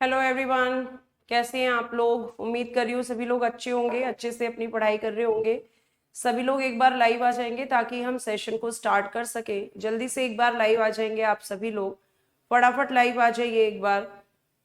Hello everyone, कैसे हैं आप लोग। उम्मीद कर रही हूँ सभी लोग अच्छे होंगे, अच्छे से अपनी पढ़ाई कर रहे होंगे। सभी लोग एक बार लाइव आ जाएंगे ताकि हम सेशन को स्टार्ट कर सके। जल्दी से एक बार लाइव आ जाएंगे आप सभी लोग, फटाफट लाइव आ जाइए एक बार,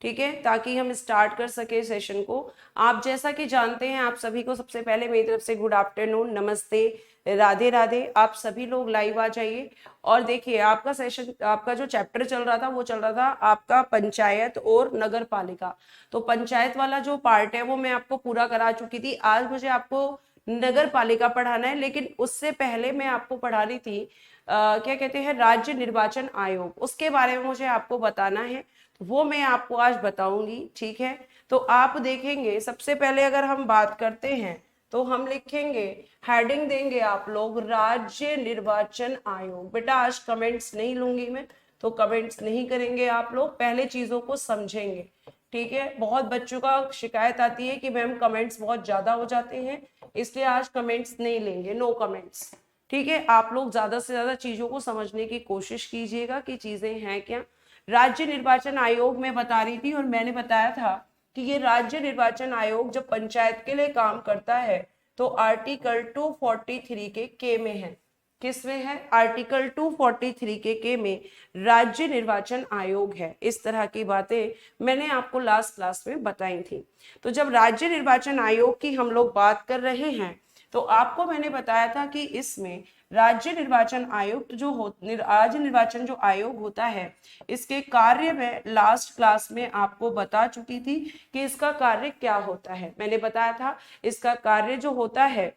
ठीक है, ताकि हम स्टार्ट कर सके सेशन को। आप जैसा कि जानते हैं, आप सभी को सबसे पहले मेरी तरफ से गुड आफ्टरनून, नमस्ते, राधे राधे। आप सभी लोग लाइव आ जाइए। और देखिए, आपका सेशन, आपका जो चैप्टर चल रहा था वो चल रहा था आपका पंचायत और नगर पालिका। तो पंचायत वाला जो पार्ट है वो मैं आपको पूरा करा चुकी थी। आज मुझे आपको नगर पालिका पढ़ाना है, लेकिन उससे पहले मैं आपको पढ़ा रही थी क्या कहते हैं, राज्य निर्वाचन आयोग। उसके बारे में मुझे आपको बताना है, तो वो मैं आपको आज बताऊंगी, ठीक है। तो आप देखेंगे, सबसे पहले अगर हम बात करते हैं तो हम लिखेंगे, हेडिंग देंगे आप लोग राज्य निर्वाचन आयोग। बेटा आज कमेंट्स नहीं लूंगी मैं, तो कमेंट्स नहीं करेंगे आप लोग, पहले चीजों को समझेंगे, ठीक है। बहुत बच्चों का शिकायत आती है कि मैम कमेंट्स बहुत ज्यादा हो जाते हैं, इसलिए आज कमेंट्स नहीं लेंगे, नो कमेंट्स, ठीक है। आप लोग ज्यादा से ज्यादा चीजों को समझने की कोशिश कीजिएगा कि चीजें हैं क्या। राज्य निर्वाचन आयोग में बता रही थी, और मैंने बताया था कि ये राज्य निर्वाचन आयोग जब पंचायत के लिए काम करता है तो आर्टिकल 243 के में है। किस में है? आर्टिकल 243 के में राज्य निर्वाचन आयोग है। इस तरह की बातें मैंने आपको लास्ट क्लास में बताई थी। तो जब राज्य निर्वाचन आयोग की हम लोग बात कर रहे हैं, तो आपको मैंने बताया था कि इसमें राज्य निर्वाचन आयुक्त जो हो, राज्य निर्वाचन जो आयोग होता है, इसके कार्य में लास्ट क्लास में आपको बता चुकी थी कि इसका कार्य क्या होता है। मैंने बताया था इसका कार्य जो होता है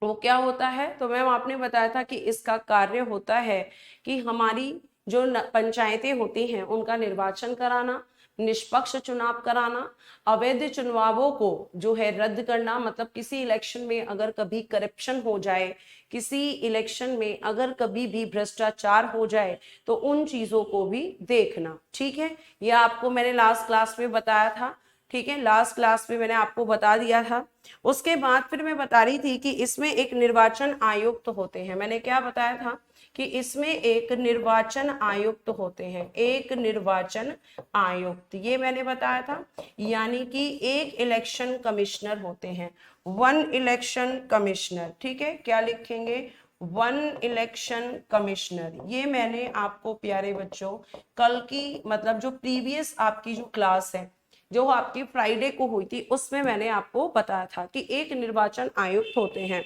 वो क्या होता है। तो मैम आपने बताया था कि इसका कार्य होता है कि हमारी जो पंचायतें होती हैं उनका निर्वाचन कराना, निष्पक्ष चुनाव कराना, अवैध चुनावों को जो है रद्द करना, मतलब किसी इलेक्शन में अगर कभी करप्शन हो जाए, किसी इलेक्शन में अगर कभी भी भ्रष्टाचार हो जाए, तो उन चीजों को भी देखना, ठीक है। यह आपको मैंने लास्ट क्लास में बताया था, ठीक है। लास्ट क्लास में मैंने आपको बता दिया था। उसके बाद फिर मैं बता रही थी कि इसमें एक निर्वाचन आयुक्त होते हैं। मैंने क्या बताया था कि इसमें एक निर्वाचन आयुक्त होते हैं, एक निर्वाचन आयुक्त, ये मैंने बताया था। यानी कि एक इलेक्शन कमिश्नर होते हैं, वन इलेक्शन कमिश्नर, ठीक है। क्या लिखेंगे? One election commissioner. ये मैंने आपको प्यारे बच्चों कल की, मतलब जो प्रीवियस आपकी जो क्लास है, जो आपकी फ्राइडे को हुई थी, उसमें मैंने आपको बताया था कि एक निर्वाचन आयुक्त होते हैं,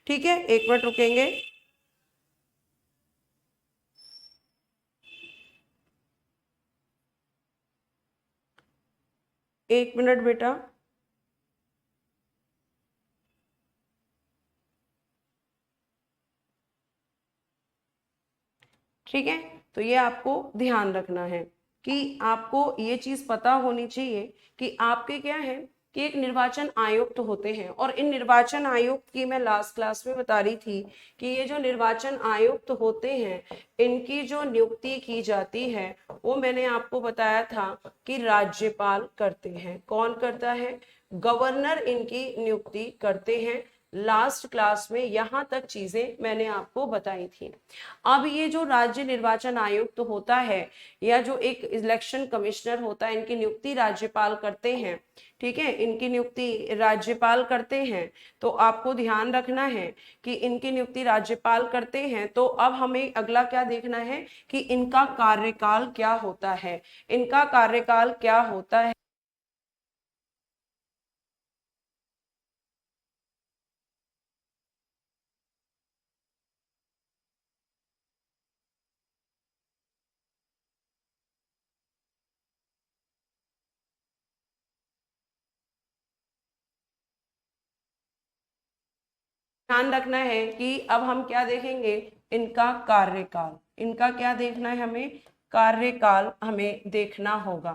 ठीक है। एक मिनट रुकेंगे। एक मिनट बेटा। ठीक है, तो ये आपको ध्यान रखना है कि आपको ये चीज पता होनी चाहिए कि आपके क्या है कि एक निर्वाचन आयुक्त होते हैं। और इन निर्वाचन आयुक्त की मैं लास्ट क्लास में बता रही थी कि ये जो निर्वाचन आयुक्त होते हैं, इनकी जो नियुक्ति की जाती है वो मैंने आपको बताया था कि राज्यपाल करते हैं। कौन करता है? गवर्नर इनकी नियुक्ति करते हैं। लास्ट क्लास में यहाँ तक चीजें मैंने आपको बताई थी। अब ये जो राज्य निर्वाचन आयुक्त तो होता है, या जो एक इलेक्शन कमिश्नर होता है, इनकी नियुक्ति राज्यपाल करते हैं, ठीक है। इनकी नियुक्ति राज्यपाल करते हैं। तो आपको ध्यान रखना है कि इनकी नियुक्ति राज्यपाल करते हैं। तो अब हमें अगला क्या देखना है कि इनका कार्यकाल क्या होता है, इनका कार्यकाल क्या होता है। ध्यान रखना है कि अब हम क्या देखेंगे, इनका कार्यकाल। इनका क्या देखना है हमें? कार्यकाल हमें देखना होगा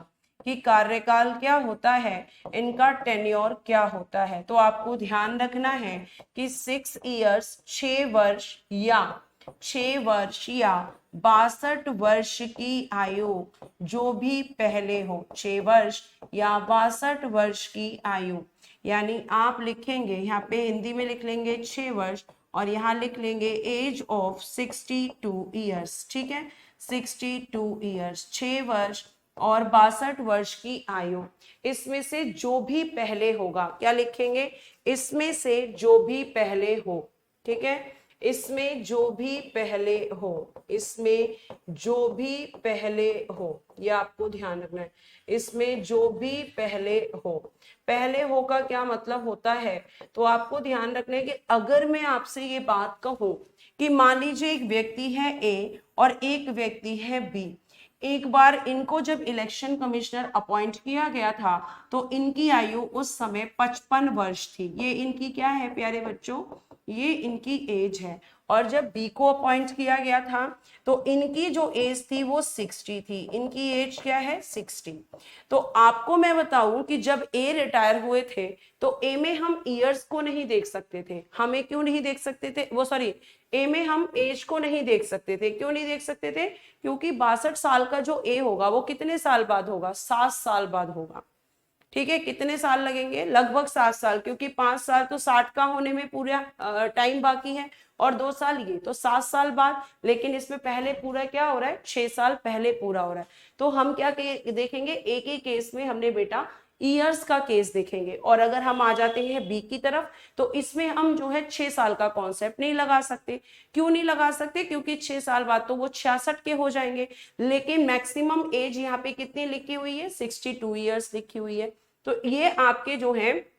कि कार्यकाल क्या होता है, इनका टेन्योर क्या होता है। तो आपको ध्यान रखना है कि 6 इयर्स, 6 वर्ष, या 6 वर्ष या 62 वर्ष की आयु जो भी पहले हो, 6 वर्ष या 62 वर्ष की आयु। यानी आप लिखेंगे यहाँ पे हिंदी में लिख लेंगे 6 वर्ष, और यहाँ लिख लेंगे एज ऑफ 62 ईयर्स, ठीक है। 62 ईयर्स, 6 वर्ष और 62 वर्ष की आयु। इसमें से जो भी पहले होगा, क्या लिखेंगे, इसमें से जो भी पहले हो, ठीक है, इसमें जो भी पहले हो, इसमें जो भी पहले हो, ये आपको ध्यान रखना है, इसमें जो भी पहले हो। पहले हो का क्या मतलब होता है, तो आपको ध्यान रखना है कि अगर मैं आपसे ये बात कहूं कि मान लीजिए एक व्यक्ति है ए और एक व्यक्ति है बी, एक बार इनको जब इलेक्शन कमिश्नर अपॉइंट किया गया था तो इनकी आयु उस समय 55 वर्ष थी। ये इनकी क्या है प्यारे बच्चों, ये इनकी एज है। और जब बी को अपॉइंट किया गया था तो इनकी जो एज थी वो 60 थी, इनकी एज क्या है 60। तो आपको मैं बताऊं कि जब ए रिटायर हुए थे तो ए में हम ईयर्स को नहीं देख सकते थे। हमें क्यों नहीं देख सकते थे, वो सॉरी, ए में हम एज को नहीं देख सकते थे। क्यों नहीं देख सकते थे, क्योंकि 62 साल का जो ए होगा वो कितने साल बाद होगा, 7 साल बाद होगा। ठीक है, कितने साल लगेंगे, लगभग 7 साल, क्योंकि 5 साल तो 60 का होने में पूरा टाइम बाकी है और 2 साल ये, तो 7 साल बाद। लेकिन इसमें पहले पूरा क्या हो रहा है, 6 साल पहले पूरा हो रहा है। तो हम क्या देखेंगे, एक ही केस में हमने बेटा ईयर्स का केस देखेंगे। और अगर हम आ जाते हैं बी की तरफ तो इसमें हम जो है 6 साल का कॉन्सेप्ट नहीं लगा सकते। क्यों नहीं लगा सकते, क्योंकि 6 साल बाद तो वो 66 के हो जाएंगे। लेकिन मैक्सिमम एज यहाँ पे कितनी लिखी हुई है, 62 ईयर्स लिखी हुई है। तो ये आपके जो है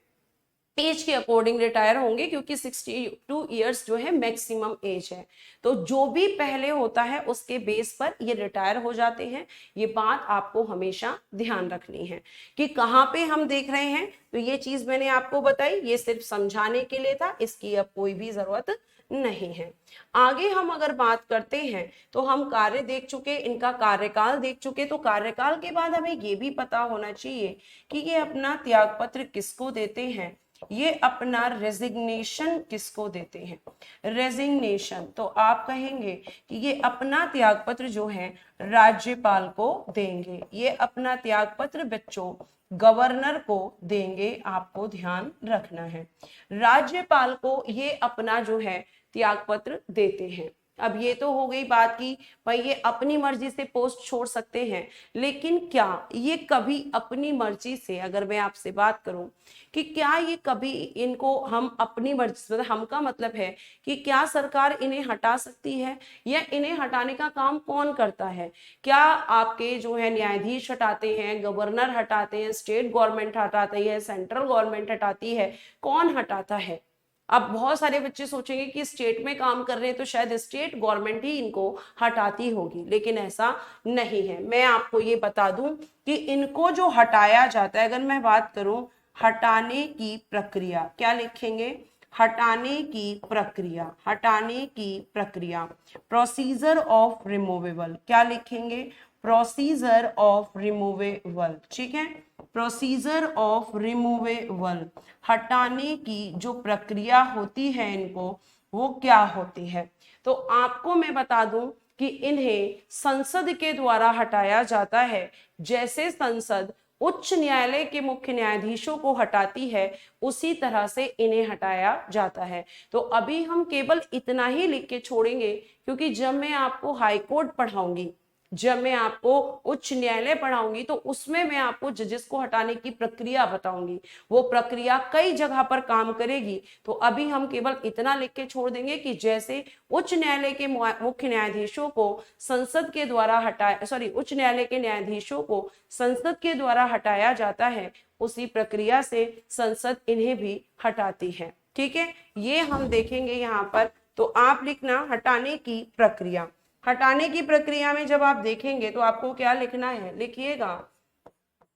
एज के अकॉर्डिंग रिटायर होंगे, क्योंकि 62 ईयर्स जो है मैक्सिमम एज है। तो जो भी पहले होता है उसके बेस पर ये रिटायर हो जाते हैं। ये बात आपको हमेशा ध्यान रखनी है कि कहाँ पे हम देख रहे हैं। तो ये चीज मैंने आपको बताई, ये सिर्फ समझाने के लिए था, इसकी अब कोई भी जरूरत नहीं है। आगे हम अगर बात करते हैं तो हम कार्य देख चुके, इनका कार्यकाल देख चुके। तो कार्यकाल के बाद हमें ये भी पता होना चाहिए कि ये अपना त्यागपत्र किसको देते हैं, ये अपना रेजिग्नेशन किसको देते हैं, रेजिग्नेशन। तो आप कहेंगे कि ये अपना त्यागपत्र जो है राज्यपाल को देंगे, ये अपना त्यागपत्र बच्चों गवर्नर को देंगे, आपको ध्यान रखना है। राज्यपाल को ये अपना जो है त्यागपत्र देते हैं। अब ये तो हो गई बात की भाई ये अपनी मर्जी से पोस्ट छोड़ सकते हैं, लेकिन क्या ये कभी अपनी मर्जी से, अगर मैं आपसे बात करूं कि क्या ये कभी इनको हम अपनी मर्जी, मतलब हम का मतलब है कि क्या सरकार इन्हें हटा सकती है, या इन्हें हटाने का काम कौन करता है? क्या आपके जो है न्यायाधीश हटाते हैं, गवर्नर हटाते हैं, स्टेट गवर्नमेंट हटाती है, सेंट्रल गवर्नमेंट हटाती है, कौन हटाता है? अब बहुत सारे बच्चे सोचेंगे कि स्टेट में काम कर रहे हैं तो शायद स्टेट गवर्नमेंट ही इनको हटाती होगी, लेकिन ऐसा नहीं है। मैं आपको ये बता दूं कि इनको जो हटाया जाता है, अगर मैं बात करूं हटाने की प्रक्रिया, क्या लिखेंगे, हटाने की प्रक्रिया, हटाने की प्रक्रिया, प्रोसीजर ऑफ रिमूवेबल, क्या लिखेंगे, प्रोसीजर ऑफ रिमूवेबल, ठीक है, प्रोसीजर ऑफ रिमूवेबल, हटाने की जो प्रक्रिया होती है इनको, वो क्या होती है? तो आपको मैं बता दूं कि इन्हें संसद के द्वारा हटाया जाता है। जैसे संसद उच्च न्यायालय के मुख्य न्यायाधीशों को हटाती है, उसी तरह से इन्हें हटाया जाता है। तो अभी हम केवल इतना ही लिख के छोड़ेंगे, क्योंकि जब मैं आपको हाईकोर्ट पढ़ाऊंगी, जब मैं आपको उच्च न्यायालय पढ़ाऊंगी, तो उसमें मैं आपको जजेस को हटाने की प्रक्रिया बताऊंगी। वो प्रक्रिया कई जगह पर काम करेगी। तो अभी हम केवल इतना लिख के छोड़ देंगे कि जैसे उच्च न्यायालय के मुख्य न्यायाधीशों को संसद के द्वारा हटाया, सॉरी, उच्च न्यायालय के न्यायाधीशों को संसद के द्वारा हटाया जाता है, उसी प्रक्रिया से संसद इन्हें भी हटाती है। ठीक है, ये हम देखेंगे यहाँ पर। तो आप लिखना हटाने की प्रक्रिया। हटाने की प्रक्रिया में जब आप देखेंगे तो आपको क्या लिखना है, लिखिएगा,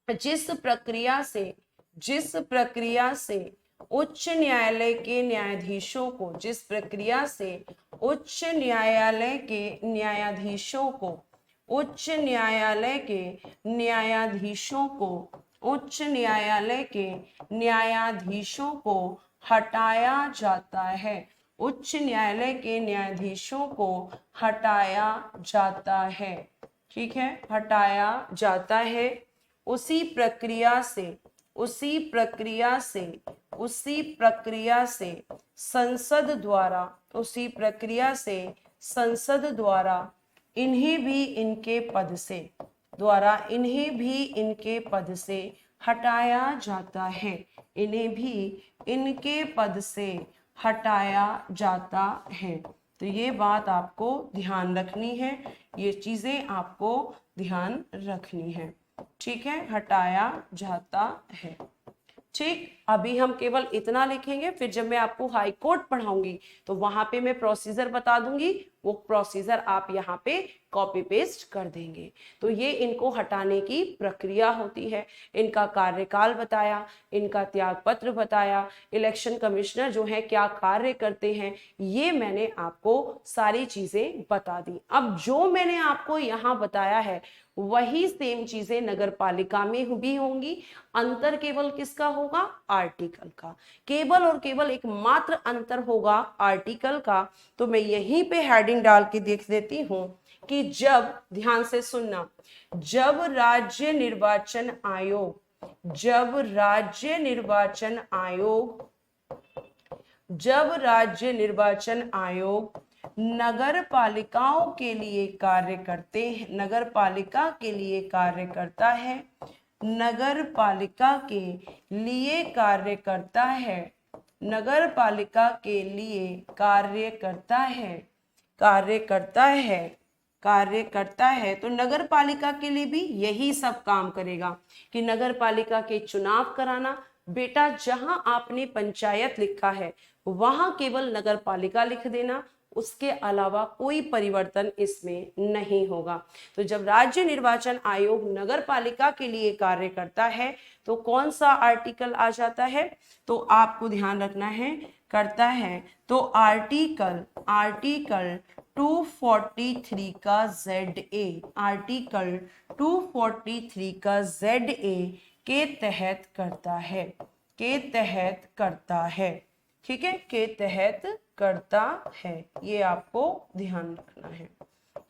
जिस प्रक्रिया से उच्च न्यायालय के न्यायाधीशों को, जिस प्रक्रिया से उच्च न्यायालय के न्यायाधीशों को, उच्च न्यायालय के न्यायाधीशों को, उच्च न्यायालय के न्यायाधीशों को हटाया जाता है, उच्च न्यायालय के न्यायाधीशों को हटाया जाता है, ठीक है, हटाया जाता है। उसी प्रक्रिया से, उसी प्रक्रिया से, उसी प्रक्रिया से संसद द्वारा, उसी प्रक्रिया से संसद द्वारा इन्हें भी इनके पद से, द्वारा इन्हें भी इनके पद से हटाया जाता है। इन्हें भी इनके पद से हटाया जाता है। तो ये बात आपको ध्यान रखनी है, ये चीजें आपको ध्यान रखनी है। ठीक है, हटाया जाता है। ठीक, अभी हम केवल इतना लिखेंगे, फिर जब मैं आपको हाई कोर्ट पढ़ाऊंगी तो वहां पे मैं प्रोसीजर बता दूंगी, वो प्रोसीजर आप यहाँ पे कॉपी पेस्ट कर देंगे। तो ये इनको हटाने की प्रक्रिया होती है। इनका कार्यकाल बताया, इनका त्याग पत्र बताया, इलेक्शन कमिश्नर जो है क्या कार्य करते हैं, ये मैंने आपको सारी चीजें बता दी। अब जो मैंने आपको यहाँ बताया है वही सेम चीजें नगर पालिका में भी होंगी। अंतर केवल किसका होगा? आर्टिकल का। केवल और केवल एक मात्र अंतर होगा आर्टिकल का। तो मैं यहीं पे हेडिंग डाल के देख देती हूं कि जब, ध्यान से सुनना, जब राज्य निर्वाचन आयोग, जब राज्य निर्वाचन आयोग, जब राज्य निर्वाचन आयोग नगर पालिकाओं के लिए कार्य करते हैं, नगर पालिका के लिए कार्य करता है, नगर पालिका के लिए कार्य करता है, नगर पालिका के लिए कार्य करता है, कार्य करता है, कार्य करता है, तो नगर पालिका के लिए भी यही सब काम करेगा कि नगर पालिका के चुनाव कराना। बेटा जहां आपने पंचायत लिखा है वहां केवल नगर पालिका लिख देना, उसके अलावा कोई परिवर्तन इसमें नहीं होगा। तो जब राज्य निर्वाचन आयोग नगर पालिका के लिए कार्य करता है तो कौन सा आर्टिकल आ जाता है? तो आपको ध्यान रखना है, करता है तो आर्टिकल, आर्टिकल 243 का ZA, आर्टिकल 243 का ZA के तहत करता है, के तहत करता है। ठीक है, के तहत करता है, ये आपको ध्यान रखना है।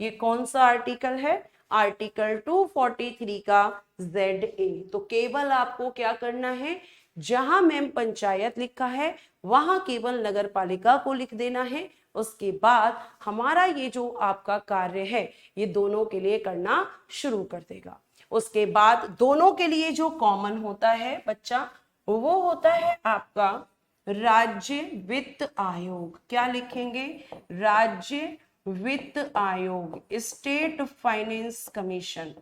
ये कौन सा आर्टिकल है? आर्टिकल 243 का ZA। तो केवल आपको क्या करना है, जहां मैम पंचायत लिखा है वहां केवल नगर पालिका को लिख देना है। उसके बाद हमारा ये जो आपका कार्य है ये दोनों के लिए करना शुरू कर देगा। उसके बाद दोनों के लिए जो कॉमन होता है बच्चा, वो होता है आपका राज्य वित्त आयोग। क्या लिखेंगे? राज्य वित्त आयोग, स्टेट फाइनेंस कमीशन।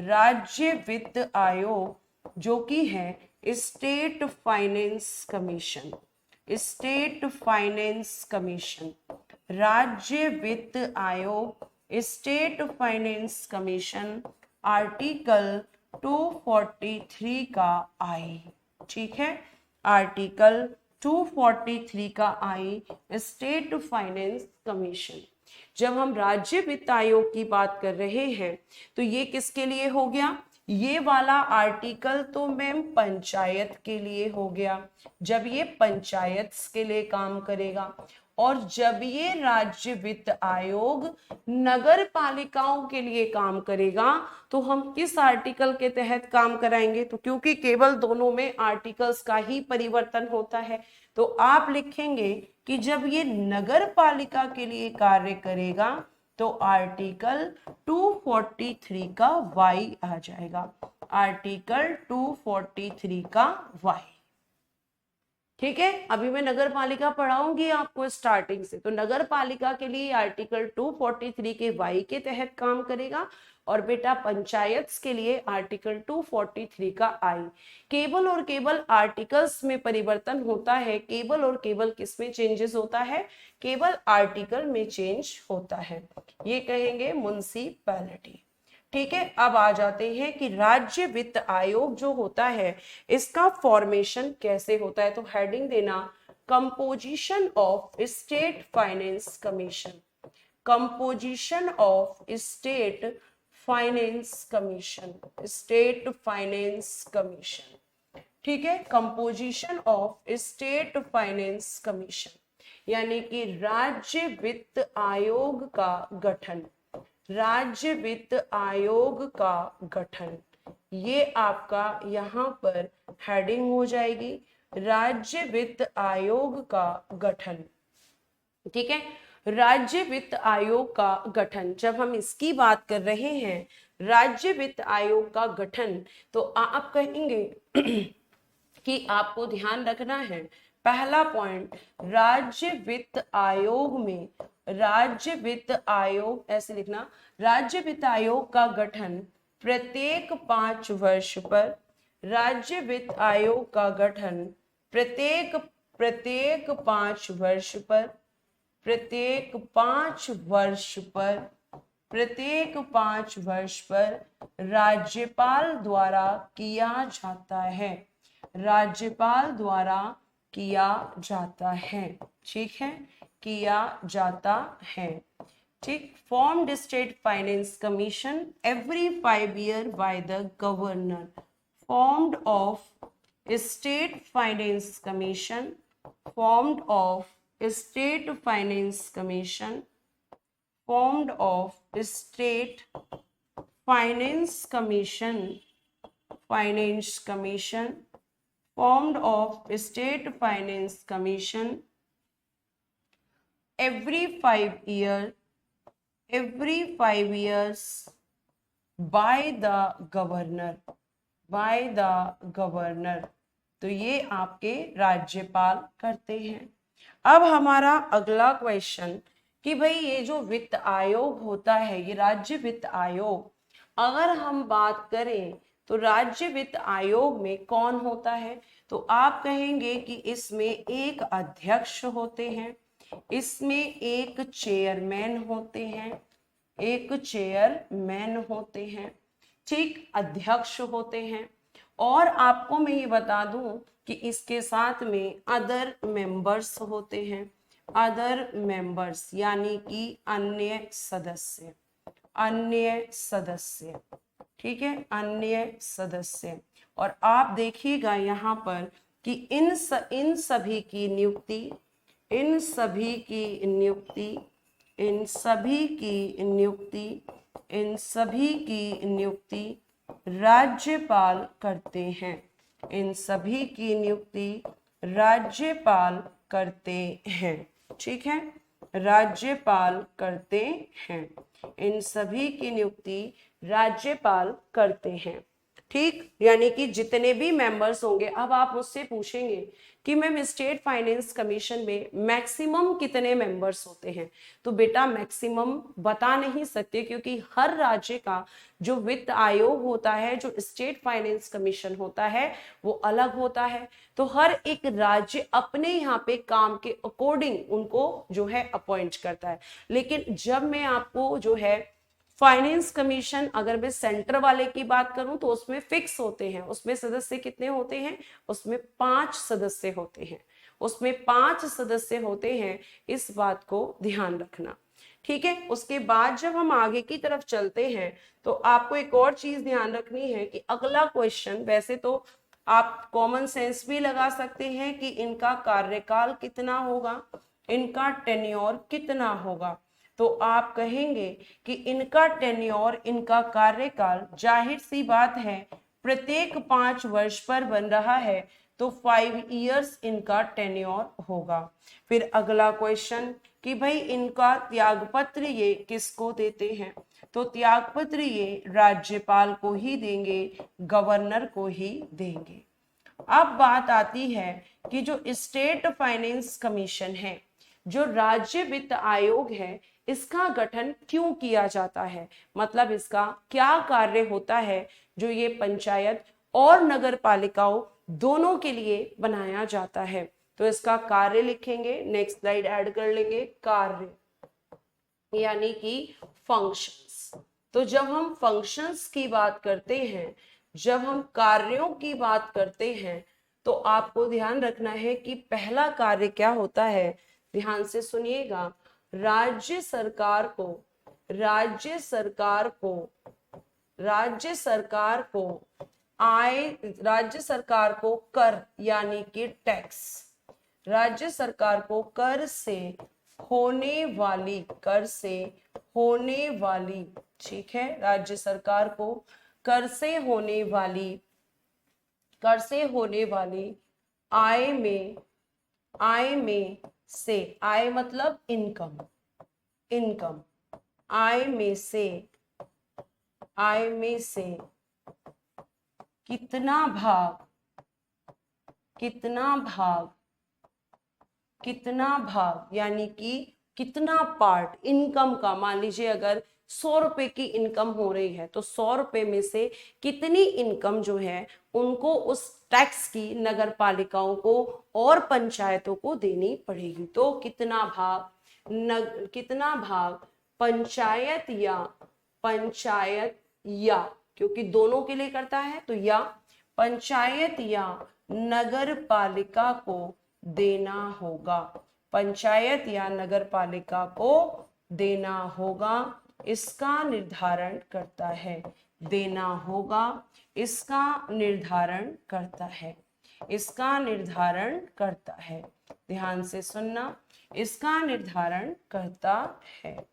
राज्य वित्त आयोग जो कि है state finance commission, state finance commission, राज्य वित्त आयोग, स्टेट फाइनेंस कमीशन, आर्टिकल 243 का आई। ठीक है, आर्टिकल 243 का आई, स्टेट फाइनेंस कमीशन। जब हम राज्य वित्त आयोग की बात कर रहे हैं तो ये किसके लिए हो गया? ये वाला आर्टिकल तो मैम पंचायत के लिए हो गया, जब ये पंचायत के लिए काम करेगा। और जब ये राज्य वित्त आयोग नगर पालिकाओं के लिए काम करेगा तो हम किस आर्टिकल के तहत काम कराएंगे? तो क्योंकि केवल दोनों में आर्टिकल्स का ही परिवर्तन होता है तो आप लिखेंगे कि जब ये नगर पालिका के लिए कार्य करेगा तो आर्टिकल 243 का वाई आ जाएगा, आर्टिकल 243 का वाई। ठीक है, अभी मैं नगर पालिका पढ़ाऊंगी आपको स्टार्टिंग से। तो नगर पालिका के लिए आर्टिकल 243 के वाई के तहत काम करेगा और बेटा पंचायत के लिए आर्टिकल 243 का आई। केवल और केवल आर्टिकल्स में परिवर्तन होता है, केवल और केवल किसमें चेंजेस होता है? केवल आर्टिकल में चेंज होता है, ये कहेंगे म्युनिसिपैलिटी। ठीक है, अब आ जाते हैं कि राज्य वित्त आयोग जो होता है इसका फॉर्मेशन कैसे होता है। तो हेडिंग देना, composition of state finance commission, composition of state finance commission, state finance commission. ठीक है, composition of state finance commission यानी कि राज्य वित्त आयोग का गठन, राज्य वित्त आयोग का गठन, ये आपका यहाँ पर हेडिंग हो जाएगी, राज्य वित्त आयोग का गठन। ठीक है, राज्य वित्त आयोग का गठन, जब हम इसकी बात कर रहे हैं राज्य वित्त आयोग का गठन, तो आप कहेंगे कि आपको ध्यान रखना है पहला पॉइंट, राज्य वित्त आयोग में, राज्य वित्त आयोग ऐसे लिखना, राज्य वित्त आयोग का गठन प्रत्येक 5 वर्ष पर, राज्य वित्त आयोग का गठन प्रत्येक प्रत्येक 5 वर्ष पर, प्रत्येक 5 वर्ष पर, प्रत्येक 5 वर्ष पर राज्यपाल द्वारा किया जाता है, राज्यपाल द्वारा किया जाता है, ठीक है, किया जाता है, ठीक। Formed state finance commission every 5 year by the governor, formed of state finance commission, formed of state finance commission, formed of state finance commission, finance commission, formed of state finance commission every 5 years, every 5 years by the governor, by the governor, तो ये आपके राज्यपाल करते हैं। अब हमारा अगला question कि भाई ये जो वित्त आयोग होता है, ये राज्य वित्त आयोग, अगर हम बात करें तो राज्य वित्त आयोग में कौन होता है, तो आप कहेंगे कि इसमें एक अध्यक्ष होते हैं, इसमें एक चेयरमैन होते हैं, एक चेयरमैन होते हैं, ठीक, अध्यक्ष होते हैं, और आपको मैं ये बता दूं कि इसके साथ में अदर मेंबर्स होते हैं, अदर मेंबर्स यानी कि अन्य सदस्य, अन्य सदस्य, ठीक है, अन्य सदस्य। और आप देखिएगा यहाँ पर कि इन सभी की नियुक्ति, इन सभी की नियुक्ति, इन सभी की नियुक्ति, इन सभी की नियुक्ति राज्यपाल करते हैं, इन सभी की नियुक्ति राज्यपाल करते हैं, ठीक है, राज्यपाल करते हैं, इन सभी की नियुक्ति राज्यपाल करते हैं, ठीक। यानी कि जितने भी मेंबर्स होंगे, अब आप मुझसे पूछेंगे कि मैम स्टेट फाइनेंस कमीशन में मैक्सिमम कितने मेंबर्स होते हैं, तो बेटा मैक्सिमम बता नहीं सकते, क्योंकि हर राज्य का जो वित्त आयोग होता है, जो स्टेट फाइनेंस कमीशन होता है, वो अलग होता है। तो हर एक राज्य अपने यहाँ पे काम के अकॉर्डिंग उनको जो है अपॉइंट करता है। लेकिन जब मैं आपको जो है फाइनेंस कमीशन, अगर मैं सेंटर वाले की बात करूं तो उसमें फिक्स होते हैं, उसमें सदस्य कितने होते हैं, उसमें 5 सदस्य होते हैं, उसमें 5 सदस्य होते हैं, इस बात को ध्यान रखना, ठीक है। उसके बाद जब हम आगे की तरफ चलते हैं तो आपको एक और चीज ध्यान रखनी है कि अगला क्वेश्चन, वैसे तो आप कॉमन सेंस भी लगा सकते हैं कि इनका कार्यकाल कितना होगा, इनका टेन्योर कितना होगा, तो आप कहेंगे कि इनका टेन्योर, इनका कार्यकाल, जाहिर सी बात है प्रत्येक 5 वर्ष पर बन रहा है, तो 5 इयर्स इनका टेन्योर होगा। फिर अगला क्वेश्चन कि भाई इनका त्यागपत्र ये किसको देते हैं, तो त्यागपत्र ये राज्यपाल को ही देंगे, गवर्नर को ही देंगे। अब बात आती है कि जो स्टेट फाइनेंस कमीशन है, जो राज्य वित्त आयोग है, इसका गठन क्यों किया जाता है, मतलब इसका क्या कार्य होता है, जो ये पंचायत और नगर पालिकाओं दोनों के लिए बनाया जाता है। तो इसका कार्य लिखेंगे, नेक्स्ट स्लाइड ऐड कर लेंगे, कार्य यानी कि फंक्शंस। तो जब हम फंक्शंस की बात करते हैं, जब हम कार्यों की बात करते हैं, तो आपको ध्यान रखना है कि पहला कार्य क्या होता है, ध्यान से सुनिएगा, राज्य सरकार को, राज्य सरकार को, राज्य सरकार को आय, राज्य सरकार को कर यानी कि टैक्स, राज्य सरकार को कर से होने वाली, कर से होने वाली, ठीक है, राज्य सरकार को कर से होने वाली, कर से होने वाली आय में, आय में से, आय मतलब इनकम, इनकम, आय में से कितना भाग, यानी कि कितना पार्ट इनकम का, मान लीजिए अगर 100 रुपए की इनकम हो रही है तो 100 रुपए में से कितनी इनकम जो है उनको उस टैक्स की नगर पालिकाओं को और पंचायतों को देनी पड़ेगी। तो कितना भाग पंचायत या क्योंकि दोनों के लिए करता है तो या पंचायत या नगर पालिका को देना होगा, पंचायत या नगर पालिका को देना होगा, इसका निर्धारण करता है, देना होगा, इसका निर्धारण करता है, इसका निर्धारण करता है। ध्यान से सुनना, इसका निर्धारण करता है।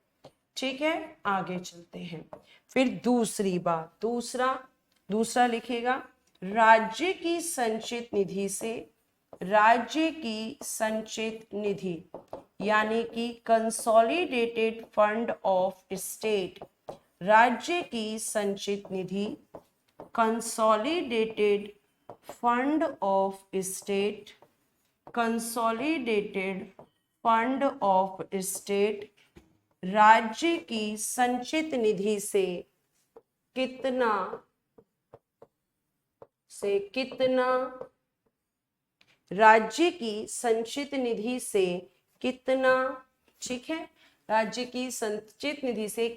ठीक है, आगे चलते हैं। फिर दूसरी बात, दूसरा लिखेगा, राज्य की संचित निधि यानी कि कंसोलिडेटेड फंड ऑफ स्टेट, राज्य की संचित निधि, कंसोलिडेटेड फंड ऑफ स्टेट, राज्य की संचित निधि से कितना राज्य की संचित निधि से कितना, ठीक है, राज्य की संचित निधि से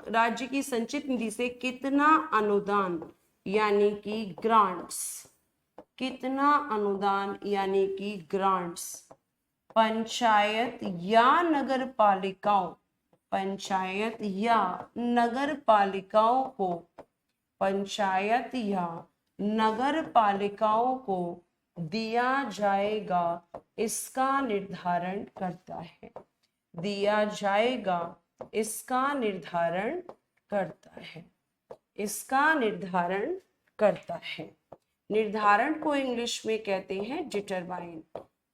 राज्य की संचित निधि से कितना अनुदान यानी कि ग्रांट्स, कितना अनुदान यानी कि ग्रांट्स पंचायत या नगर पालिकाओं को दिया जाएगा, इसका निर्धारण करता है, दिया जाएगा, इसका निर्धारण करता है, इसका निर्धारण करता है। निर्धारण को इंग्लिश में कहते हैं डिटरमाइन,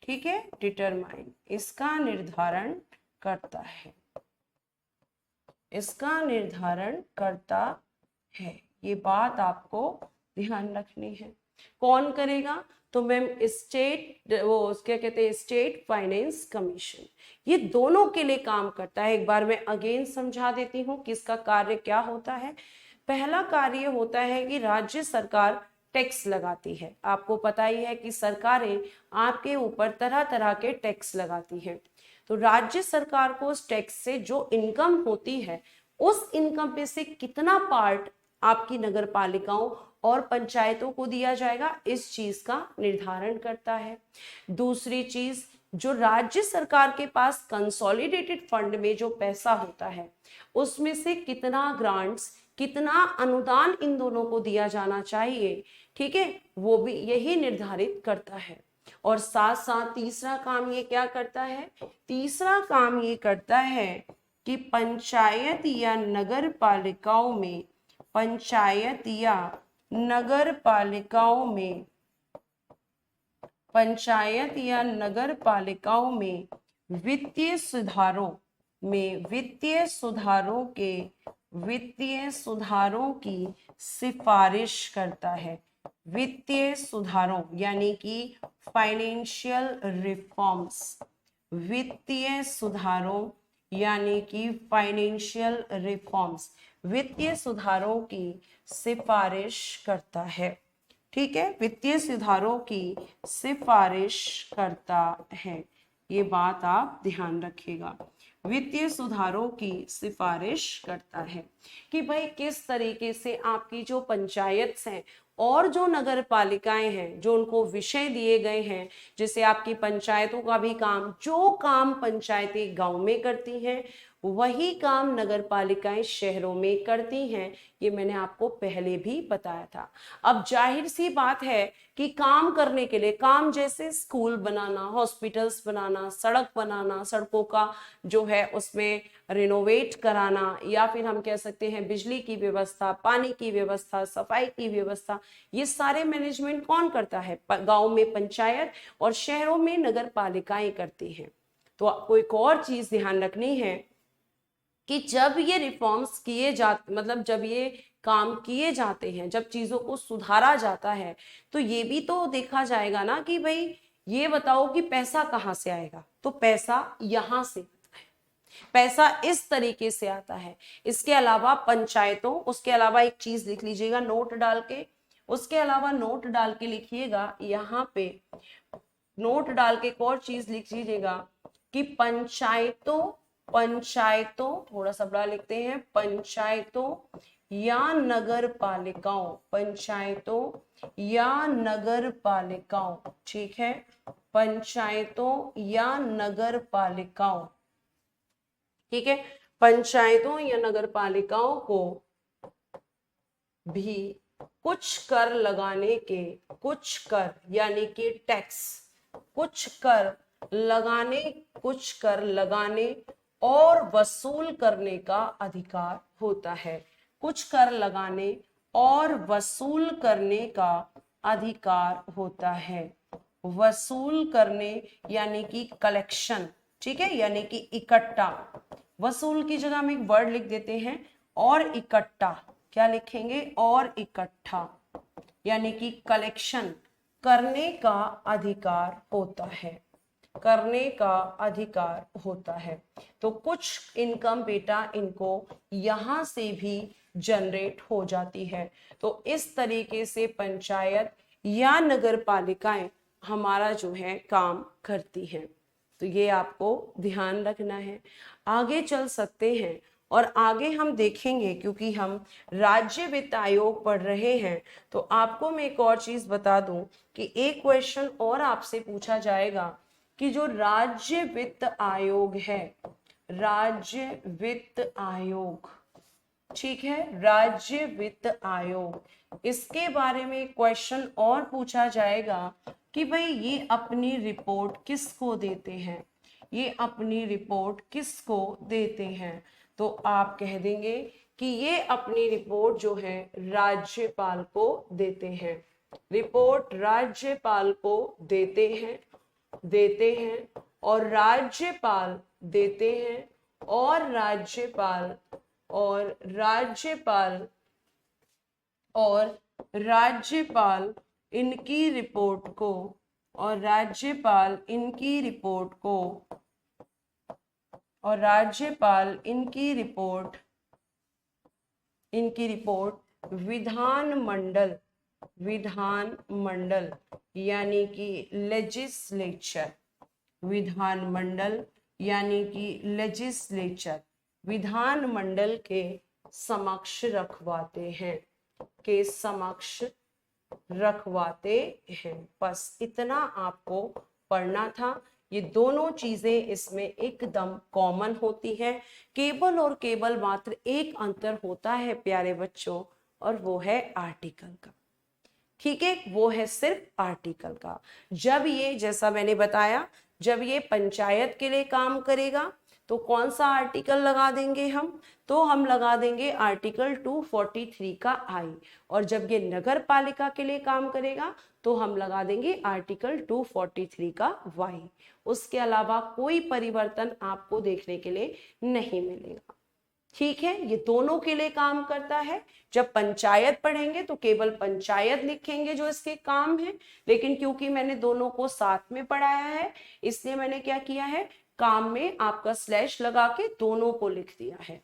ठीक है, डिटरमाइन, इसका निर्धारण करता है, इसका निर्धारण करता है। ये बात आपको ध्यान रखनी है। कौन करेगा? तो मैम क्या कहते हैं, स्टेट फाइनेंस कमीशन, ये दोनों के लिए काम करता है। एक बार मैं अगेन समझा देती हूँ कि इसका कार्य क्या होता है। पहला कार्य होता है कि राज्य सरकार टैक्स लगाती है। आपको पता ही है कि सरकारें आपके ऊपर तरह तरह के टैक्स लगाती हैं। तो राज्य सरकार को उस टैक्स से जो इनकम होती है, उस इनकम पे से कितना पार्ट आपकी नगर पालिकाओं और पंचायतों को दिया जाएगा, इस चीज का निर्धारण करता है। दूसरी चीज, जो राज्य सरकार के पास कंसोलिडेटेड फंड में जो पैसा होता है, उसमें से कितना ग्रांट्स, कितना अनुदान इन दोनों को दिया जाना चाहिए, ठीक है, वो भी यही निर्धारित करता है। और साथ साथ तीसरा काम ये क्या करता है? तीसरा काम ये करता है कि पंचायत या नगर पालिकाओं में वित्तीय सुधारों की सिफारिश करता है। वित्तीय सुधारों यानी कि फाइनेंशियल रिफॉर्म्स, वित्तीय सुधारों यानी कि फाइनेंशियल रिफॉर्म्स, वित्तीय सुधारों की सिफारिश करता है। ठीक है, वित्तीय सुधारों की सिफारिश करता है, ये बात आप ध्यान रखिएगा। वित्तीय सुधारों की सिफारिश करता है कि भाई किस तरीके से आपकी जो पंचायत हैं और जो नगर पालिकाएं हैं, जो उनको विषय दिए गए हैं, जैसे आपकी पंचायतों का भी काम, जो काम पंचायतें गांव में करती हैं वही काम नगर पालिकाएं शहरों में करती हैं। ये मैंने आपको पहले भी बताया था। अब जाहिर सी बात है कि काम करने के लिए, काम जैसे स्कूल बनाना, हॉस्पिटल्स बनाना, सड़क बनाना, सड़कों का जो है उसमें रिनोवेट कराना, या फिर हम कह सकते हैं बिजली की व्यवस्था, पानी की व्यवस्था, सफाई की व्यवस्था, ये सारे मैनेजमेंट कौन करता है? गांव में पंचायत और शहरों में नगर पालिकाएं करती हैं। तो आपको एक और चीज ध्यान रखनी है कि जब ये रिफॉर्म्स किए जाते, मतलब जब ये काम किए जाते हैं, जब चीजों को सुधारा जाता है, तो ये भी तो देखा जाएगा ना कि भाई ये बताओ कि पैसा कहाँ से आएगा, तो पैसा यहां से, पैसा इस तरीके से आता है। इसके अलावा पंचायतों, उसके अलावा एक चीज लिख लीजिएगा नोट डाल के, उसके अलावा नोट डाल के लिखिएगा यहाँ पे, नोट डाल के एक और चीज लिख लीजिएगा कि पंचायतों, पंचायतों थोड़ा सा बड़ा लिखते हैं, पंचायतों या नगर पालिकाओं, पंचायतों या नगर पालिकाओं, ठीक है, पंचायतों या नगर पालिकाओं, ठीक है, पंचायतों या नगर पालिकाओं को भी कुछ कर लगाने के, कुछ कर यानी कि टैक्स, कुछ कर लगाने, कुछ कर लगाने और वसूल करने का अधिकार होता है। कुछ कर लगाने और वसूल करने का अधिकार होता है। वसूल करने यानी कि कलेक्शन, ठीक है, यानी कि इकट्ठा, वसूल की जगह हम एक वर्ड लिख देते हैं और इकट्ठा, क्या लिखेंगे, और इकट्ठा, यानी कि कलेक्शन करने का अधिकार होता है, करने का अधिकार होता है। तो कुछ इनकम बेटा इनको यहां से भी जनरेट हो जाती है। तो इस तरीके से पंचायत या नगर पालिकाएं हमारा जो है काम करती हैं। तो ये आपको ध्यान रखना है। आगे चल सकते हैं और आगे हम देखेंगे, क्योंकि हम राज्य वित्त आयोग पढ़ रहे हैं, तो आपको मैं एक और चीज बता दूं कि एक क्वेश्चन और आपसे पूछा जाएगा कि जो राज्य वित्त आयोग है, राज्य वित्त आयोग, ठीक है, राज्य वित्त आयोग, इसके बारे में क्वेश्चन और पूछा जाएगा कि भाई ये अपनी रिपोर्ट किसको देते हैं, ये अपनी रिपोर्ट किसको देते हैं। तो आप कह देंगे कि ये अपनी रिपोर्ट जो है राज्यपाल को देते हैं, रिपोर्ट राज्यपाल को देते हैं, देते हैं, और राज्यपाल देते हैं, और राज्यपाल, और राज्यपाल, और राज्यपाल इनकी रिपोर्ट को, और राज्यपाल इनकी रिपोर्ट को, और राज्यपाल इनकी रिपोर्ट, इनकी रिपोर्ट विधानमंडल, विधानमंडल यानी कि लेजिस्लेचर, विधानमंडल यानी कि लेजिस्लेचर, विधानमंडल के समक्ष रखवाते हैं, के समक्ष रखवाते हैं। बस इतना आपको पढ़ना था। ये दोनों चीजें इसमें एकदम कॉमन होती है, केवल और केवल मात्र एक अंतर होता है प्यारे बच्चों, और वो है आर्टिकल का, ठीक है, वो है सिर्फ आर्टिकल का। जब ये, जैसा मैंने बताया, जब ये पंचायत के लिए काम करेगा तो कौन सा आर्टिकल लगा देंगे हम, तो हम लगा देंगे आर्टिकल 243 का आई, और जब ये नगर पालिका के लिए काम करेगा तो हम लगा देंगे आर्टिकल 243 का वाई। उसके अलावा कोई परिवर्तन आपको देखने के लिए नहीं मिलेगा, ठीक है, ये दोनों के लिए काम करता है। जब पंचायत पढ़ेंगे तो केवल पंचायत लिखेंगे जो इसके काम है, लेकिन क्योंकि मैंने दोनों को साथ में पढ़ाया है, इसलिए मैंने क्या किया है, काम में आपका स्लैश लगा के दोनों को लिख दिया है,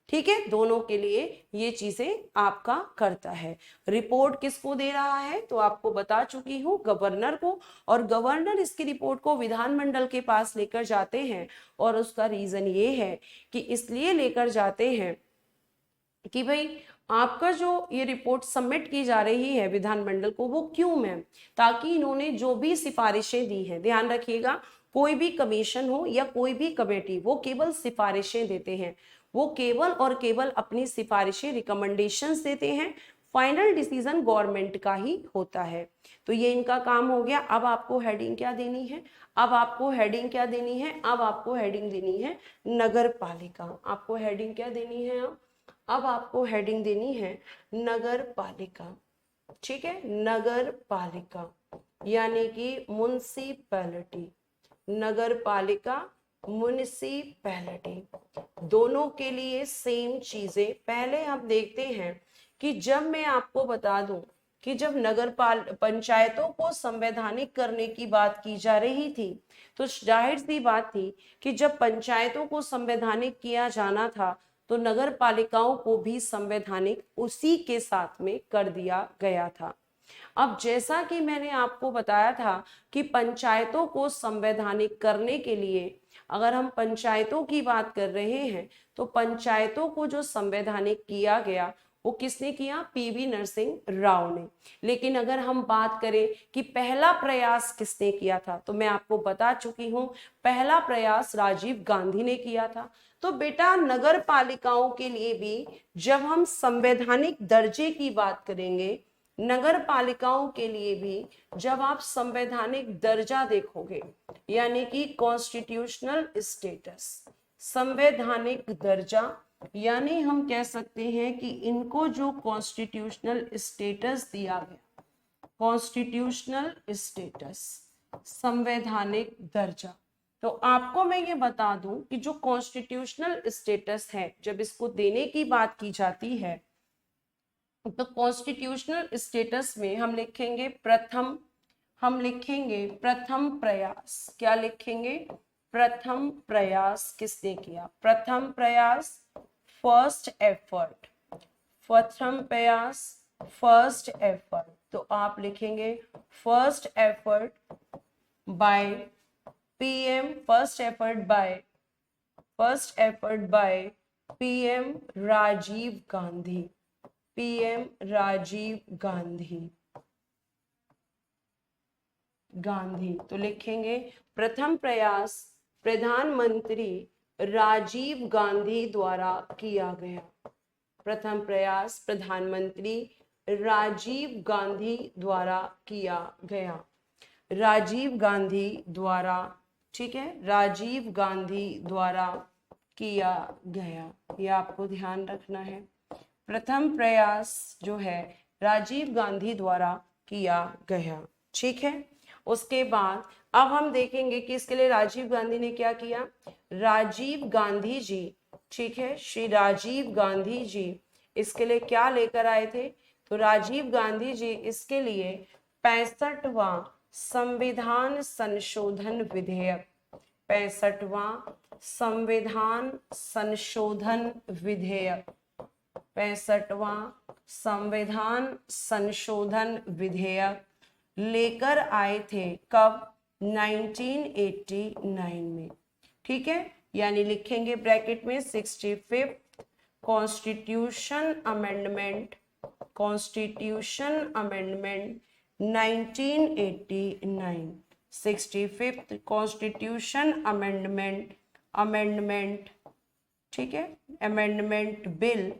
ठीक है, दोनों के लिए ये चीजें आपका करता है। रिपोर्ट किसको दे रहा है, तो आपको बता चुकी हूँ, गवर्नर को, और गवर्नर इसकी रिपोर्ट को विधानमंडल के पास लेकर जाते हैं, और उसका रीजन ये है कि इसलिए लेकर जाते हैं कि भाई आपका जो ये रिपोर्ट सबमिट की जा रही है विधानमंडल को, वो क्यों मैम, ताकि इन्होंने जो भी सिफारिशें दी हैं, ध्यान रखिएगा, कोई भी कमीशन हो या कोई भी कमेटी, वो केवल सिफारिशें देते हैं, वो केवल और केवल अपनी सिफारिशें, रिकमेंडेशंस देते हैं, फाइनल डिसीजन गवर्नमेंट का ही होता है। तो ये इनका काम हो गया। अब आपको हेडिंग क्या देनी है, अब आपको हेडिंग क्या देनी है, अब आपको हेडिंग देनी है नगर पालिका, आपको हेडिंग क्या देनी है, अब आपको हेडिंग देनी है नगर पालिका, ठीक है, नगर पालिका यानी कि म्युनिसिपैलिटी, नगर पालिका, म्युनिसिपैलिटी, दोनों के लिए सेम चीजें। पहले हम देखते हैं कि जब मैं आपको बता दूं कि जब पंचायतों को संवैधानिक करने की बात की जा रही थी, तो जाहिर सी बात थी कि जब पंचायतों को संवैधानिक किया जाना था तो नगर पालिकाओं को भी संवैधानिक उसी के साथ में कर दिया गया था। अब जैसा कि मैंने आपको बताया था कि पंचायतों को संवैधानिक करने के लिए, अगर हम पंचायतों की बात कर रहे हैं तो पंचायतों को जो संवैधानिक किया गया वो किसने किया? पीवी नरसिंह राव ने। लेकिन अगर हम बात करें कि पहला प्रयास किसने किया था, तो मैं आपको बता चुकी हूं, पहला प्रयास राजीव गांधी ने किया था। तो बेटा नगर पालिकाओं के लिए भी जब हम संवैधानिक दर्जे की बात करेंगे, नगर पालिकाओं के लिए भी जब आप संवैधानिक दर्जा देखोगे, यानी कि कॉन्स्टिट्यूशनल स्टेटस, संवैधानिक दर्जा, यानी हम कह सकते हैं कि इनको जो कॉन्स्टिट्यूशनल स्टेटस दिया गया, कॉन्स्टिट्यूशनल स्टेटस, संवैधानिक दर्जा। तो आपको मैं ये बता दूं कि जो कॉन्स्टिट्यूशनल स्टेटस है, जब इसको देने की बात की जाती है तो कॉन्स्टिट्यूशनल स्टेटस में हम लिखेंगे प्रथम प्रयास। क्या लिखेंगे? प्रथम प्रयास किसने किया? प्रथम प्रयास, फर्स्ट एफर्ट, प्रथम प्रयास, फर्स्ट एफर्ट। तो आप लिखेंगे first effort by PM, first effort by PM Rajiv Gandhi, PM Rajiv Gandhi. तो लिखेंगे प्रथम प्रयास प्रधानमंत्री राजीव गांधी द्वारा किया गया, प्रथम प्रयास प्रधानमंत्री राजीव गांधी द्वारा किया गया, राजीव गांधी द्वारा, ठीक है, राजीव गांधी द्वारा किया गया, यह आपको ध्यान रखना है। प्रथम प्रयास जो है राजीव गांधी द्वारा किया गया, ठीक है। उसके बाद अब हम देखेंगे कि इसके लिए राजीव गांधी ने क्या किया। राजीव गांधी जी, ठीक है, श्री राजीव गांधी जी इसके लिए क्या लेकर आए थे? तो राजीव गांधी जी इसके लिए 65वां संविधान संशोधन विधेयक, 65वां संविधान संशोधन विधेयक, 65वां संविधान संशोधन विधेयक लेकर आए थे। कब? 1989 में, ठीक है। यानी लिखेंगे ब्रैकेट में 65th constitution amendment, constitution amendment 1989, 65th constitution amendment, ठीक है, अमेंडमेंट बिल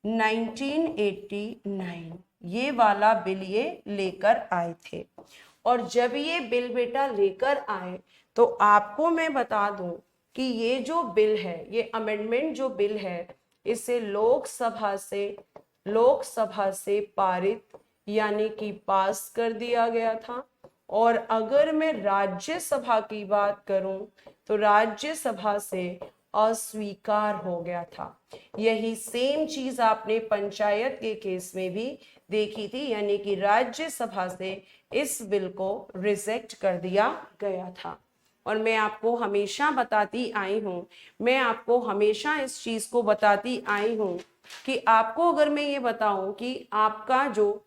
1989, ये वाला बिल ये लेकर आए थे। और जब ये बिल बेटा लेकर आए तो आपको मैं बता दूं कि ये जो बिल है, ये अमेंडमेंट जो बिल है, इसे लोकसभा से पारित यानी कि पास कर दिया गया था। और अगर मैं राज्यसभा की बात करूं तो राज्यसभा से अस्वीकार हो गया था। यही सेम चीज आपने पंचायत के केस में भी देखी थी, यानी कि राज्यसभा से इस बिल को रिजेक्ट कर दिया गया था। और मैं आपको हमेशा बताती आई हूं, मैं आपको हमेशा इस चीज को बताती आई हूं कि आपको अगर मैं ये बताऊं कि आपका जो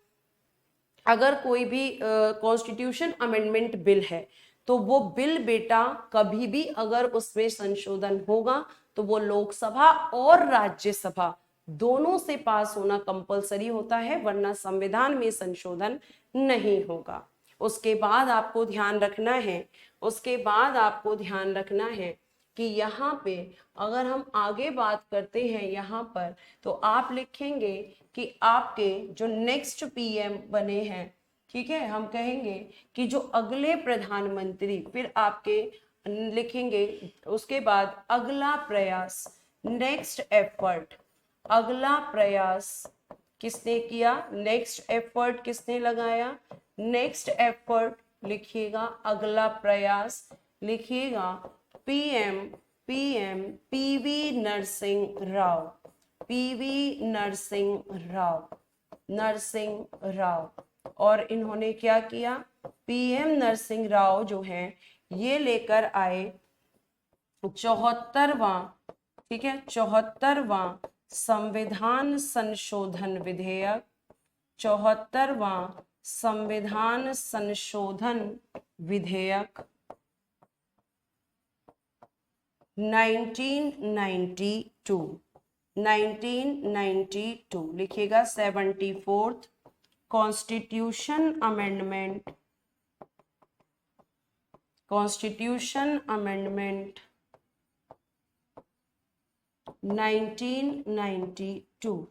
अगर कोई भी कॉन्स्टिट्यूशन अमेंडमेंट बिल है तो वो बिल बेटा कभी भी अगर उसमें संशोधन होगा तो वो लोकसभा और राज्यसभा दोनों से पास होना कंपलसरी होता है, वरना संविधान में संशोधन नहीं होगा। उसके बाद आपको ध्यान रखना है, उसके बाद आपको ध्यान रखना है कि यहाँ पे अगर हम आगे बात करते हैं यहाँ पर, तो आप लिखेंगे कि आपके जो नेक्स्ट पीएम बने हैं, ठीक है, हम कहेंगे कि जो अगले प्रधानमंत्री, फिर आपके लिखेंगे उसके बाद अगला प्रयास, नेक्स्ट एफर्ट, अगला प्रयास किसने किया, नेक्स्ट एफर्ट किसने लगाया, नेक्स्ट एफर्ट लिखिएगा, अगला प्रयास लिखिएगा PM PM PV Narasimha Rao, PV Narasimha Rao. और इन्होंने क्या किया, पीएम नरसिंह राव जो हैं ये लेकर आए 74वां, ठीक है, 74वां संविधान संशोधन विधेयक, 74वां संविधान संशोधन विधेयक 1992 लिखिएगा 74th कॉन्स्टिट्यूशन अमेंडमेंट 1992।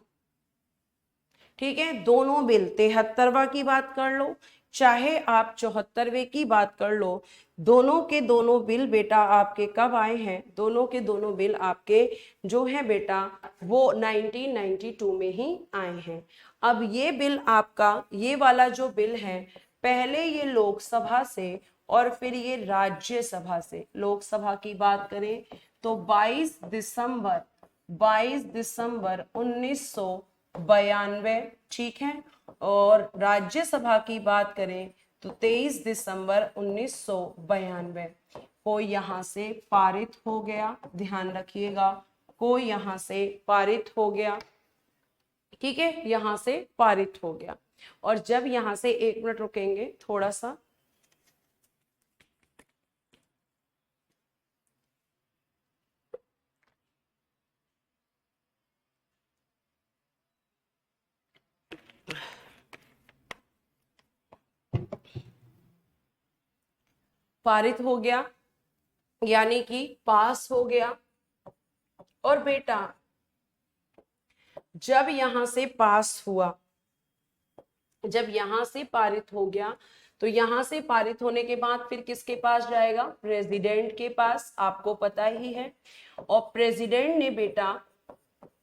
ठीक है, दोनों बिल 73वां की बात कर लो चाहे आप 74वें की बात कर लो, दोनों के दोनों बिल बेटा आपके कब आए हैं, दोनों के दोनों बिल आपके जो है बेटा वो 1992 में ही आए हैं। अब ये बिल आपका, ये वाला जो बिल है, पहले ये लोकसभा से और फिर ये राज्यसभा से, लोकसभा की बात करें तो 22 दिसंबर 1992, ठीक है, और राज्यसभा की बात करें तो 23 दिसंबर 1992 को यहाँ से पारित हो गया, ध्यान रखिएगा, को यहाँ से पारित हो गया, ठीक है, यहाँ से पारित हो गया। और जब यहाँ से 1 मिनट रुकेंगे थोड़ा सा, पारित हो गया यानी कि पास हो गया। और बेटा जब यहां से पास हुआ, जब यहां से पारित हो गया, तो यहां से पारित होने के बाद फिर किसके पास जाएगा, प्रेसिडेंट के पास, आपको पता ही है। और प्रेसिडेंट ने बेटा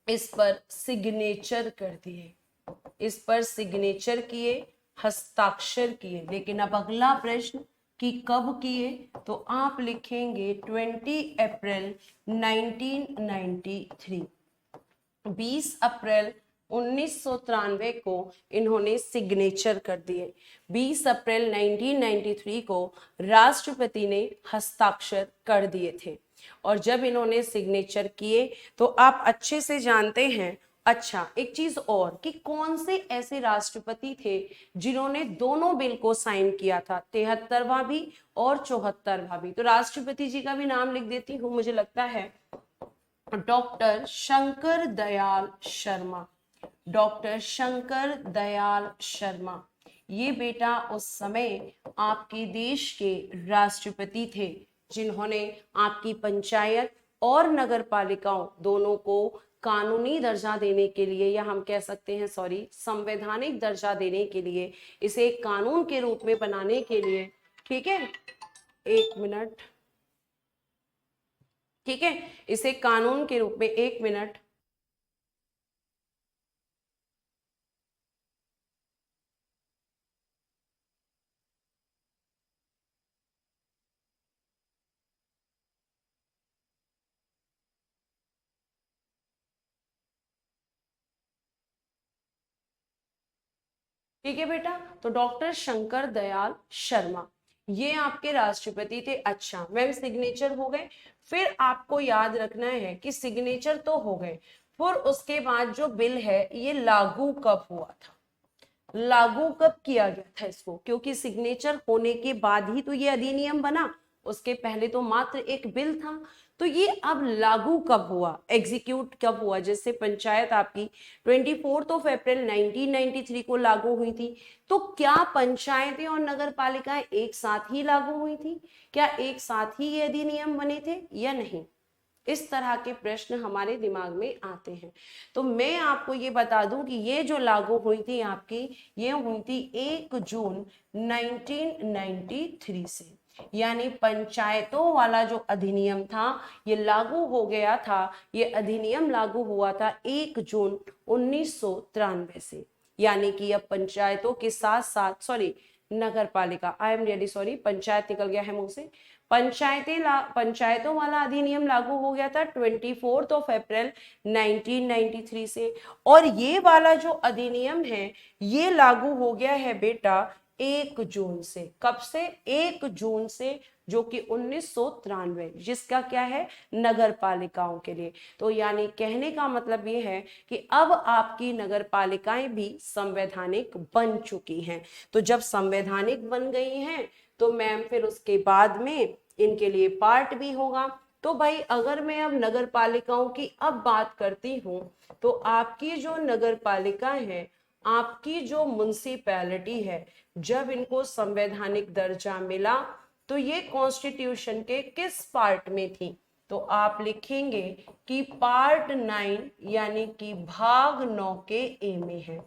इस पर सिग्नेचर कर दिए, इस पर सिग्नेचर किए, हस्ताक्षर किए। लेकिन अब अगला प्रश्न कि कब किए, तो आप लिखेंगे 20 अप्रैल 1993, 20 अप्रैल 1993 को इन्होंने सिग्नेचर कर दिए। 20 अप्रैल 1993 को राष्ट्रपति ने हस्ताक्षर कर दिए थे। और जब इन्होंने सिग्नेचर किए तो आप अच्छे से जानते हैं। अच्छा, एक चीज और कि कौन से ऐसे राष्ट्रपति थे जिन्होंने दोनों बिल को साइन किया था, 73वां भी और 74वां भी। तो राष्ट्रपति जी का भी नाम लिख देती हूँ, मुझे लगता है डॉक्टर शंकर दयाल शर्मा, डॉक्टर शंकर दयाल शर्मा। ये बेटा उस समय आपके देश के राष्ट्रपति थे जिन्होंने आपकी पंचायत और नगर पालिकाओं दोनों को कानूनी दर्जा देने के लिए, या हम कह सकते हैं सॉरी संवैधानिक दर्जा देने के लिए, इसे एक कानून के रूप में बनाने के लिए, ठीक है, 1 मिनट, ठीक है, इसे कानून के रूप में, 1 मिनट, ठीक है बेटा। तो डॉक्टर शंकर दयाल शर्मा ये आपके राष्ट्रपति थे। अच्छा मैम, सिग्नेचर हो गए, फिर आपको याद रखना है कि सिग्नेचर तो हो गए, फिर उसके बाद जो बिल है ये लागू कब हुआ था, लागू कब किया गया था इसको, क्योंकि सिग्नेचर होने के बाद ही तो ये अधिनियम बना, उसके पहले तो मात्र एक बिल था। तो ये अब लागू कब हुआ, एग्जीक्यूट कब हुआ, जैसे पंचायत आपकी 24 अप्रैल 1993 को लागू हुई थी, तो क्या पंचायतें और नगर पालिकाएं एक साथ ही लागू हुई थी, क्या एक साथ ही ये अधिनियम बने थे या नहीं, इस तरह के प्रश्न हमारे दिमाग में आते हैं। तो मैं आपको ये बता दूं कि ये जो लागू हुई थी आपकी, ये हुई थी 1 जून 1993 से, यानी पंचायतों वाला जो अधिनियम था ये लागू हो गया था, ये अधिनियम लागू हुआ था 1 जून 1993 से। यानी कि अब पंचायतों के साथ साथ, सॉरी नगर पालिका, I am really sorry, panchayat निकल गया है मुंह से। पंचायतों वाला अधिनियम लागू हो गया था 24 अप्रैल 1993 से, और ये वाला जो अधिनियम है ये लागू हो गया है बेटा 1 जून से। कब से? 1 जून से, जो कि 1993, जिसका क्या है, नगर पालिकाओं के लिए। तो यानी कहने का मतलब ये है कि अब आपकी नगर पालिकाएं भी संवैधानिक बन चुकी हैं। तो जब संवैधानिक बन गई हैं तो मैम फिर उसके बाद में इनके लिए पार्ट भी होगा। तो भाई अगर मैं अब नगर पालिकाओं की अब बात करती हूँ तो आपकी जो नगर पालिका है, आपकी जो म्युनिसिपैलिटी है, जब इनको संवैधानिक दर्जा मिला तो ये कॉन्स्टिट्यूशन के किस पार्ट में थी? तो आप लिखेंगे कि पार्ट 9 यानी कि भाग 9 के ए में है,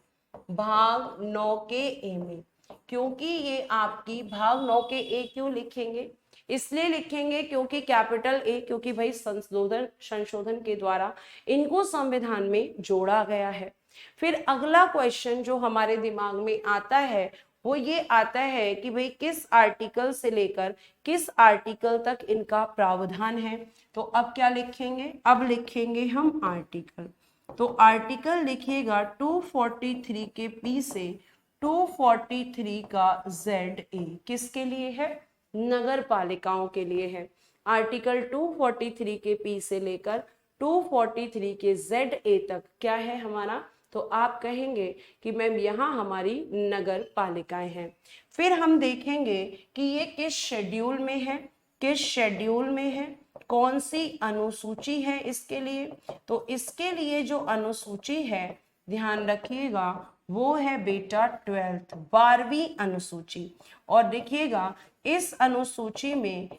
भाग 9 के ए में। क्योंकि ये आपकी भाग 9 के ए क्यों लिखेंगे? इसलिए लिखेंगे क्योंकि कैपिटल ए, क्योंकि भाई संशोधन के द्वारा इनको संविधान में जोड़ा गया है। फिर अगला क्वेश्चन जो हमारे दिमाग में आता है वो ये आता है कि भाई किस आर्टिकल से लेकर किस आर्टिकल तक इनका प्रावधान है। तो अब क्या लिखेंगे? अब लिखेंगे हम आर्टिकल। तो आर्टिकल लिखिएगा 243 के पी से 243 का जेड ए, किसके लिए है? नगर पालिकाओं के लिए है। आर्टिकल 243 के पी से लेकर 243 के जेड ए तक क्या है हमारा? तो आप कहेंगे कि मैम यहाँ हमारी नगर पालिकाएं हैं। फिर हम देखेंगे कि ये किस शेड्यूल में है, किस शेड्यूल में है, कौन सी अनुसूची है इसके लिए। तो इसके लिए जो अनुसूची है, ध्यान रखिएगा, वो है बेटा 12वीं अनुसूची। और देखिएगा इस अनुसूची में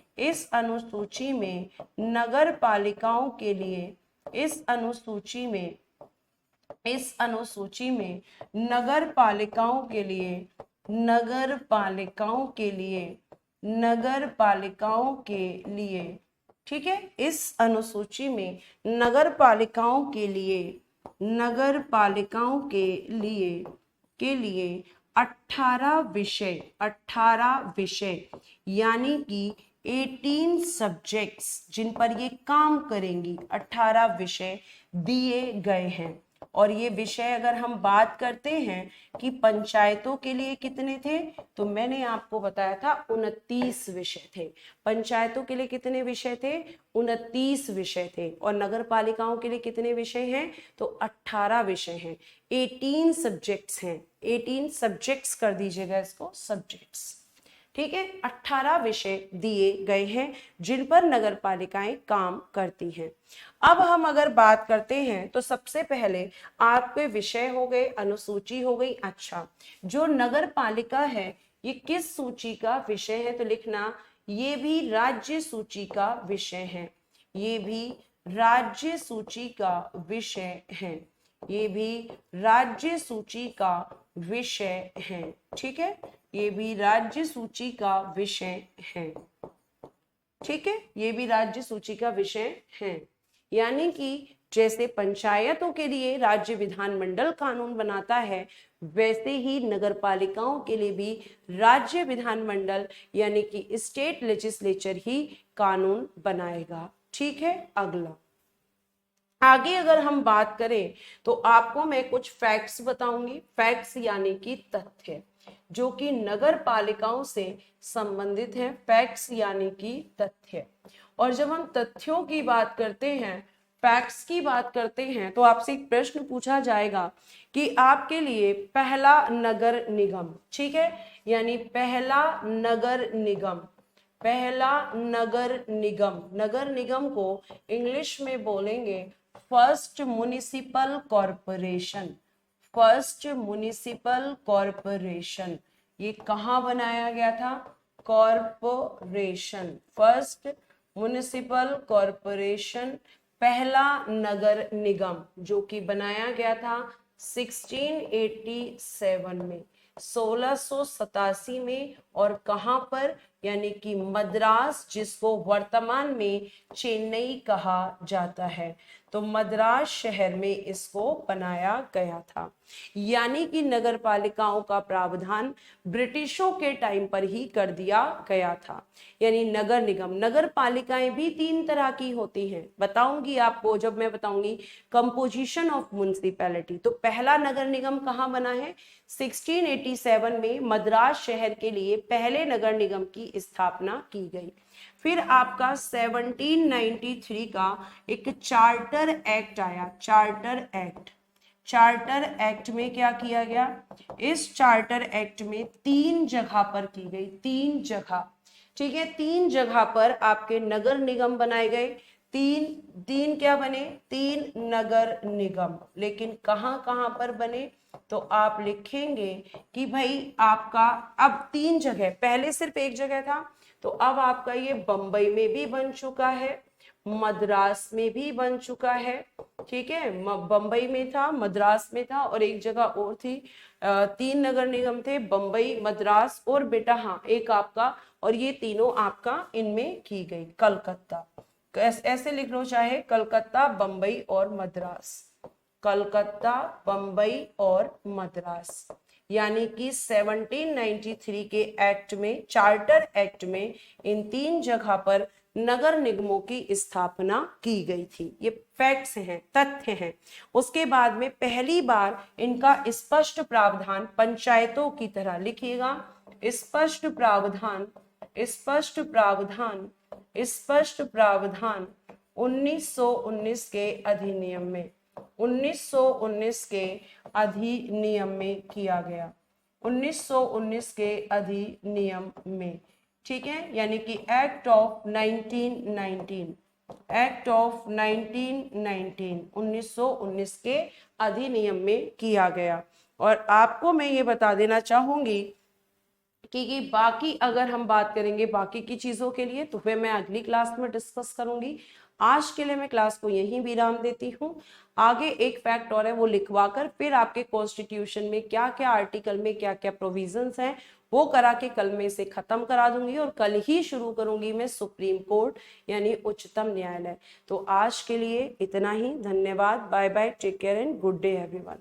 नगर पालिकाओं के लिए, इस अनुसूची में नगर पालिकाओं के लिए, ठीक है, इस अनुसूची में नगर पालिकाओं के लिए 18 विषय यानी कि 18 सब्जेक्ट्स जिन पर ये काम करेंगी, 18 विषय दिए गए हैं। और ये विषय अगर हम बात करते हैं कि पंचायतों के लिए कितने थे, तो मैंने आपको बताया था 29 विषय थे। पंचायतों के लिए कितने विषय थे? 29 विषय थे। और नगर पालिकाओं के लिए कितने विषय हैं? तो 18 विषय हैं, 18 सब्जेक्ट्स हैं। 18 सब्जेक्ट्स कर दीजिएगा इसको, सब्जेक्ट्स, ठीक है। 18 विषय दिए गए हैं जिन पर नगर पालिकाएं काम करती हैं। अब हम अगर बात करते हैं तो सबसे पहले आपके विषय हो गए, अनुसूची हो गई। अच्छा, जो नगर पालिका है ये किस सूची का विषय है? तो लिखना ये भी राज्य सूची का विषय है, ये भी राज्य सूची का विषय है, ये भी राज्य सूची का विषय है, ठीक है, ये भी राज्य सूची का विषय है, ठीक है, ये भी राज्य सूची का विषय है। यानी कि जैसे पंचायतों के लिए राज्य विधानमंडल कानून बनाता है, वैसे ही नगर पालिकाओं के लिए भी राज्य विधानमंडल यानी कि स्टेट लेजिस्लेचर ही कानून बनाएगा, ठीक है। अगला आगे अगर हम बात करें तो आपको मैं कुछ फैक्ट्स बताऊंगी। फैक्ट्स यानी कि तथ्य जो कि नगर पालिकाओं से संबंधित है, फैक्ट्स यानी कि तथ्य। और जब हम तथ्यों की बात करते हैं, फैक्ट्स की बात करते हैं, तो आपसे एक प्रश्न पूछा जाएगा कि आपके लिए पहला नगर निगम, ठीक है, यानी पहला नगर निगम, नगर निगम को इंग्लिश में बोलेंगे फर्स्ट म्युनिसिपल कॉरपोरेशन। ये कहाँ बनाया गया था? कॉरपोरेशन, फर्स्ट म्युनिसिपल कॉरपोरेशन, पहला नगर निगम, जो कि बनाया गया था 1687 में, 1687 में। और कहां पर? यानी कि मद्रास, जिसको वर्तमान में चेन्नई कहा जाता है। तो मद्रास शहर में इसको बनाया गया था। यानी कि नगर पालिकाओं का प्रावधान ब्रिटिशों के टाइम पर ही कर दिया गया था। यानी नगर निगम, नगर पालिकाएं भी 3 तरह की होती हैं, बताऊंगी आपको जब मैं बताऊंगी कंपोजिशन ऑफ म्युनिसिपैलिटी। तो पहला नगर निगम कहाँ बना है? 1687 में मद्रास शहर के लिए पहले नगर निगम की स्थापना की गई। फिर आपका 1793 का एक चार्टर एक्ट आया। चार्टर एक्ट, चार्टर एक्ट में क्या किया गया? इस चार्टर एक्ट में 3 जगह पर की गई, 3 जगह, ठीक है, 3 जगह पर आपके नगर निगम बनाए गए। तीन तीन क्या बने? 3 नगर निगम। लेकिन कहां कहां पर बने? तो आप लिखेंगे कि भाई आपका अब 3 जगह, पहले सिर्फ 1 जगह था, तो अब आपका ये बंबई में भी बन चुका है, मद्रास में भी बन चुका है, ठीक है। बंबई में था, मद्रास में था और एक जगह और थी। 3 नगर निगम थे, बंबई, मद्रास और बेटा हाँ एक आपका, और ये तीनों आपका इनमें की गई कलकत्ता। ऐसे लिख लो चाहे, कलकत्ता, बंबई और मद्रास, कलकत्ता, बंबई और मद्रास। यानी कि 1793 के एक्ट में, चार्टर एक्ट में इन 3 जगह पर नगर निगमों की स्थापना की गई थी। ये फैक्ट्स हैं, तथ्य हैं। उसके बाद में पहली बार इनका स्पष्ट प्रावधान पंचायतों की तरह, लिखिएगा, स्पष्ट प्रावधान, स्पष्ट प्रावधान, स्पष्ट प्रावधान 1919 के अधिनियम में, 1919 के अधिनियम में किया गया, 1919 के अधिनियम में, ठीक है। यानी कि एक्ट ऑफ 1919, एक्ट ऑफ 1919, 1919 के अधिनियम में किया गया। और आपको मैं ये बता देना चाहूंगी कि बाकी अगर हम बात करेंगे बाकी की चीजों के लिए तो फिर मैं अगली क्लास में डिस्कस करूंगी। आज के लिए मैं क्लास को यहीं विराम देती हूँ। आगे एक फैक्ट और है, वो लिखवाकर फिर आपके कॉन्स्टिट्यूशन में क्या क्या आर्टिकल में क्या क्या प्रोविजंस हैं वो करा के कल में इसे खत्म करा दूंगी और कल ही शुरू करूंगी मैं सुप्रीम कोर्ट यानी उच्चतम न्यायालय। तो आज के लिए इतना ही, धन्यवाद, bye bye, take care and good day everyone.